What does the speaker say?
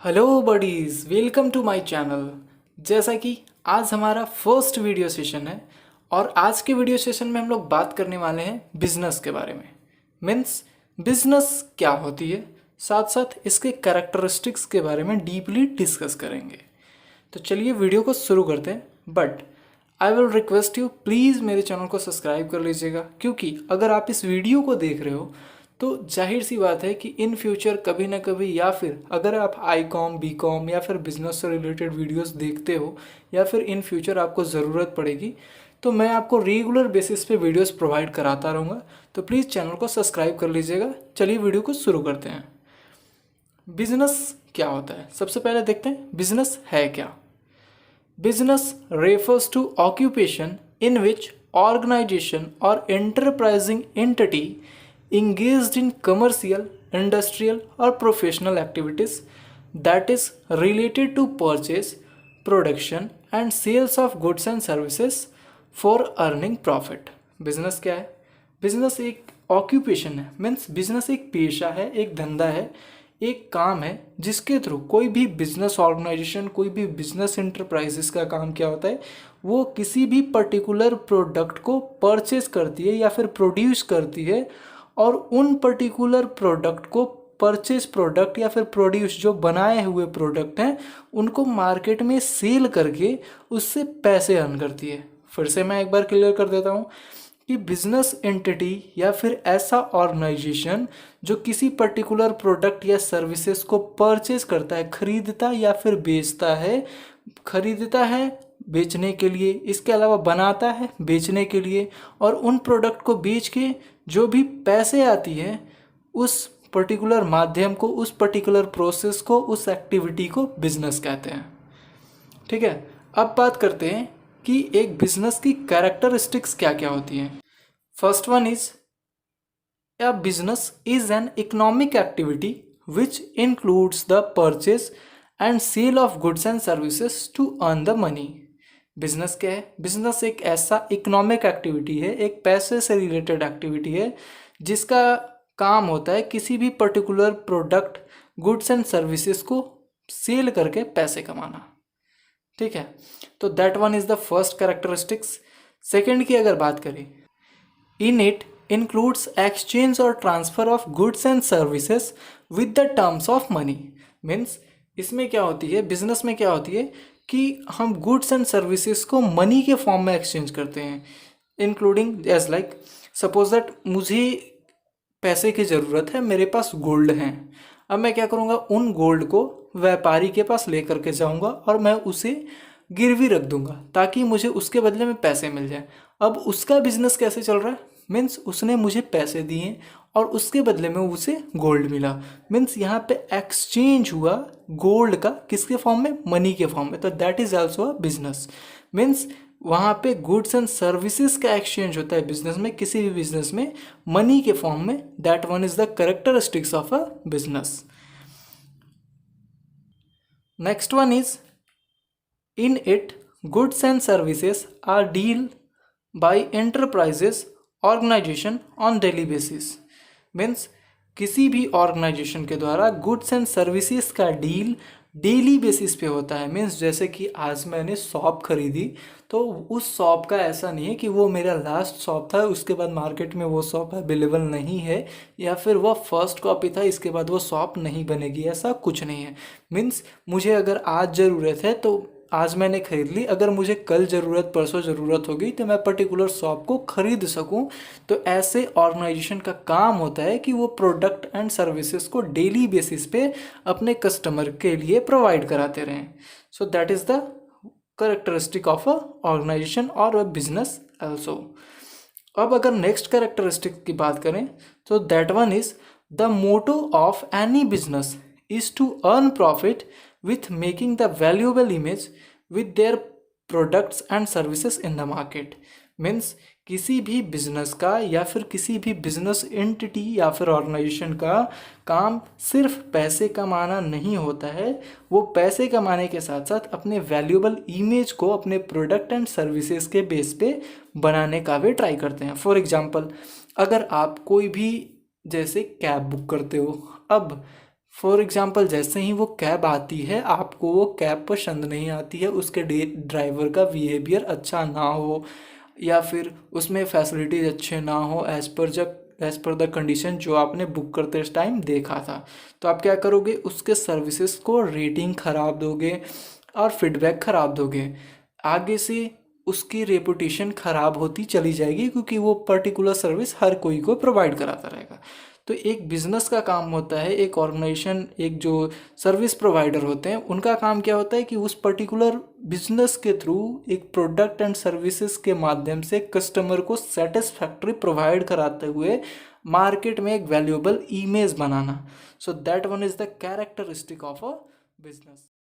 Hello buddies, welcome to my channel. जैसा कि आज हमारा फर्स्ट वीडियो सेशन है और आज के वीडियो सेशन में हम लोग बात करने वाले हैं बिजनेस के बारे में। मीन्स बिजनेस क्या होती है, साथ साथ इसके कैरेक्टरिस्टिक्स के बारे में डीपली डिस्कस करेंगे। तो चलिए वीडियो को शुरू करते हैं। But I will request you, please मेरे चैनल को सब्सक्राइब कर लीजिएगा, क्योंकि अगर आप इस वीडियो को देख रहे हो तो जाहिर सी बात है कि इन फ्यूचर कभी ना कभी, या फिर अगर आप आई कॉम बी कॉम या फिर बिजनेस से रिलेटेड वीडियोस देखते हो या फिर इन फ्यूचर आपको ज़रूरत पड़ेगी, तो मैं आपको रेगुलर बेसिस पे वीडियोस प्रोवाइड कराता रहूँगा। तो प्लीज़ चैनल को सब्सक्राइब कर लीजिएगा। चलिए वीडियो को शुरू करते हैं। बिजनेस क्या होता है, सबसे पहले देखते हैं बिजनेस है क्या। Business refers to occupation in which organization or enterprising entity engaged in commercial, industrial, or professional activities that is related to purchase, production, and sales of goods and services for earning profit. Business क्या है? Business एक occupation है, means business एक पेशा है, एक धंधा है, एक काम है जिसके थ्रू कोई भी बिजनेस ऑर्गेनाइजेशन, कोई भी बिजनेस इंटरप्राइजेस का काम क्या होता है, वो किसी भी पर्टिकुलर प्रोडक्ट को परचेज करती है या फिर प्रोड्यूस करती है और उन पर्टिकुलर प्रोडक्ट को परचेज प्रोडक्ट या फिर प्रोड्यूस जो बनाए हुए प्रोडक्ट हैं उनको मार्केट में सेल करके उससे पैसे अर्न करती है। फिर से मैं एक बार क्लियर कर देता हूँ कि बिजनेस एंटिटी या फिर ऐसा ऑर्गेनाइजेशन जो किसी पर्टिकुलर प्रोडक्ट या सर्विसेज को परचेज करता है, खरीदता या फिर बेचता है, खरीदता है बेचने के लिए, इसके अलावा बनाता है बेचने के लिए, और उन प्रोडक्ट को बेच के जो भी पैसे आती है उस पर्टिकुलर माध्यम को, उस पर्टिकुलर प्रोसेस को, उस एक्टिविटी को बिजनेस कहते हैं। ठीक है, अब बात करते हैं कि एक बिजनेस की कैरेक्टरिस्टिक्स क्या क्या होती हैं। First one is a business is an economic activity which includes the purchase and sale of goods and services to earn the money. Business क्या है? बिजनेस एक ऐसा इकोनॉमिक एक्टिविटी है, एक पैसे से रिलेटेड एक्टिविटी है जिसका काम होता है किसी भी particular product, goods and services को सेल करके पैसे कमाना। ठीक है, तो that one is the first characteristics. Second की अगर बात करें, in it includes exchange or transfer of goods and services with the terms of money. Means इसमें क्या होती है, बिजनेस में क्या होती है कि हम गुड्स एंड सर्विसेज को मनी के फॉर्म में एक्सचेंज करते हैं, including as like suppose that मुझे पैसे की ज़रूरत है, मेरे पास गोल्ड हैं। अब मैं क्या करूँगा, उन गोल्ड को व्यापारी के पास ले करके जाऊँगा और मैं उसे गिरवी रख दूंगा ताकि मुझे उसके बदले में पैसे मिल जाए। अब उसका बिजनेस कैसे चल रहा है, मीन्स उसने मुझे पैसे दिए और उसके बदले में उसे गोल्ड मिला। मीन्स यहाँ पे एक्सचेंज हुआ गोल्ड का, किसके फॉर्म में, मनी के फॉर्म में। तो that is also a business. Means वहाँ पे गुड्स एंड सर्विसेज का एक्सचेंज होता है बिजनेस में, किसी भी बिजनेस में मनी के फॉर्म में। That one is the characteristics of a business. Next one is in it, goods and services are dealt by enterprises organization on daily basis. Means किसी भी ऑर्गेनाइजेशन के द्वारा गुड्स एंड सर्विसेज का deal daily basis पे होता है। Means जैसे कि आज मैंने शॉप खरीदी, तो उस शॉप का ऐसा नहीं है कि वो मेरा लास्ट शॉप था, उसके बाद मार्केट में वो शॉप अवेलेबल नहीं है, या फिर वो फर्स्ट कॉपी था, इसके बाद वो शॉप नहीं बनेगी, ऐसा कुछ नहीं है। मीन्स मुझे अगर आज ज़रूरत है तो आज मैंने खरीद ली, अगर मुझे कल ज़रूरत, परसों ज़रूरत होगी तो मैं पर्टिकुलर शॉप को खरीद सकूं। तो ऐसे ऑर्गेनाइजेशन का काम होता है कि वो प्रोडक्ट एंड सर्विसेज को डेली बेसिस पे अपने कस्टमर के लिए प्रोवाइड कराते रहें। So that is the characteristic of a organization और अ बिजनेस ऑल्सो। अब अगर नेक्स्ट कैरेक्टरिस्टिक की बात करें तो that one is the motto of any business is to earn profit with making the valuable image with their products and services in the market. Means किसी भी business का या फिर किसी भी बिजनेस एंटिटी या फिर ऑर्गेनाइजेशन का काम सिर्फ पैसे कमाना नहीं होता है, वो पैसे कमाने के साथ साथ अपने वैल्यूएबल इमेज को अपने प्रोडक्ट एंड सर्विसेज के बेस पे बनाने का भी ट्राई करते हैं। फॉर एग्जांपल, अगर आप कोई भी जैसे कैब बुक करते हो, अब फॉर एग्जाम्पल जैसे ही वो कैब आती है, आपको वो कैब पसंद नहीं आती है, उसके ड्राइवर का बिहेवियर अच्छा ना हो, या फिर उसमें फैसिलिटीज़ अच्छे ना हो एज़ पर द कंडीशन जो आपने बुक करते टाइम देखा था, तो आप क्या करोगे, उसके सर्विसेज को रेटिंग ख़राब दोगे और फीडबैक ख़राब दोगे। आगे से उसकी रेपुटेशन ख़राब होती चली जाएगी, क्योंकि वो पर्टिकुलर सर्विस हर कोई को प्रोवाइड कराता रहेगा। तो एक बिजनेस का काम होता है, एक ऑर्गेनाइजेशन, एक जो सर्विस प्रोवाइडर होते हैं, उनका काम क्या होता है कि उस पर्टिकुलर बिजनेस के थ्रू एक प्रोडक्ट एंड सर्विसेज के माध्यम से कस्टमर को सेटिस्फैक्ट्री प्रोवाइड कराते हुए मार्केट में एक valuable image banana. So that one is the characteristic of a business.